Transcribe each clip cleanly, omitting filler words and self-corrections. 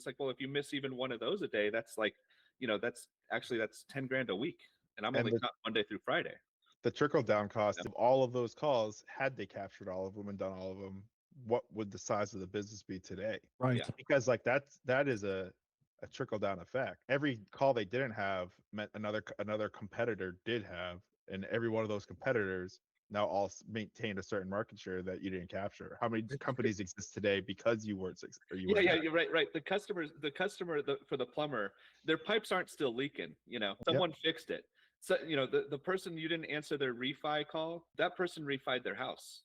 it's like, well, if you miss even one of those a day, that's like, that's 10 grand a week, and I'm And only caught Monday through Friday. the trickle down cost Yeah. of all of those calls, had they captured all of them and done all of them, what would the size of the business be today? Right. Yeah. Because like that is a trickle down effect. Every call they didn't have meant another competitor did have, and every one of those competitors now all maintained a certain market share that you didn't capture. How many companies exist today because you weren't or you Yeah, weren't yeah, there? you're right. The customer for the plumber, their pipes aren't still leaking. Someone fixed it. So the person you didn't answer their refi call, that person refied their house.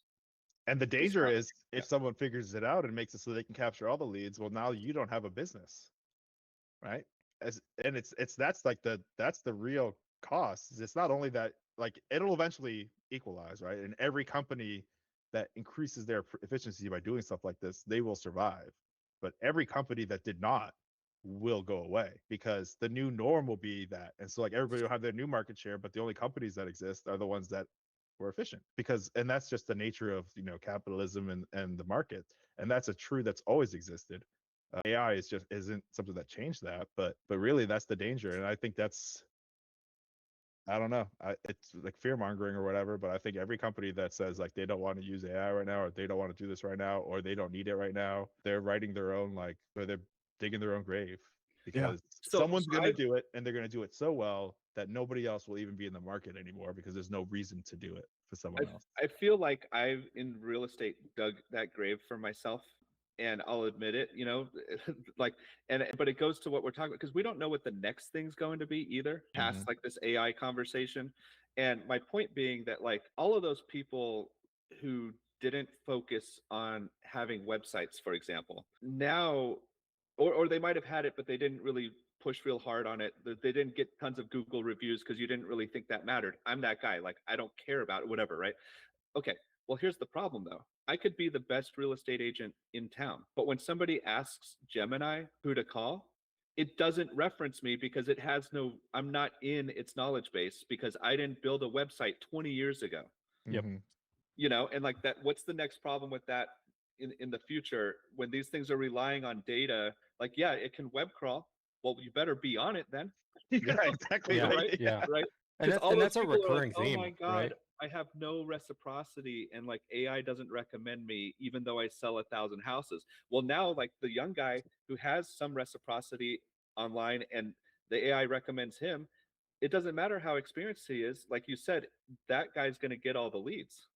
And the It's danger not- is if someone figures it out and makes it so they can capture all the leads, well, now you don't have a business, right? And that's like that's the real cost. It's not only that, like, it'll eventually equalize, right? And every company that increases their efficiency by doing stuff like this, they will survive. But every company that did not will go away, because the new norm will be that. And so like everybody will have their new market share, but the only companies that exist are the ones that were efficient, and that's just the nature of capitalism and the market. And that's that's always existed. AI isn't something that changed that, but really that's the danger. And I think that's, I don't know, it's like fear mongering or whatever, but I think every company that says like they don't want to use AI right now, or they don't want to do this right now, or they don't need it right now, they're writing their own, like, or they're digging their own grave, because someone's going to do it, and they're going to do it so well that nobody else will even be in the market anymore, because there's no reason to do it for someone else. I feel like I've in real estate dug that grave for myself, and I'll admit it, like, but it goes to what we're talking about, because we don't know what the next thing's going to be either, past like this AI conversation. And my point being that, like, all of those people who didn't focus on having websites, for example, now, or they might have had it, but they didn't really push real hard on it. They didn't get tons of Google reviews because you didn't really think that mattered. I'm that guy. Like, I don't care about it, whatever, right? Okay. Well, here's the problem though. I could be the best real estate agent in town, but when somebody asks Gemini who to call, it doesn't reference me because I'm not in its knowledge base, because I didn't build a website 20 years ago. Yep. And like that, what's the next problem with that in the future when these things are relying on data? Like, yeah, it can web crawl. Well, you better be on it then. Yeah, exactly. Yeah, Right. yeah. Right. And that's a People are recurring like, theme, oh my God, right? I have no reciprocity, and like AI doesn't recommend me even though I sell 1,000 houses. Well, now like the young guy who has some reciprocity online and the AI recommends him, it doesn't matter how experienced he is. Like you said, that guy's going to get all the leads.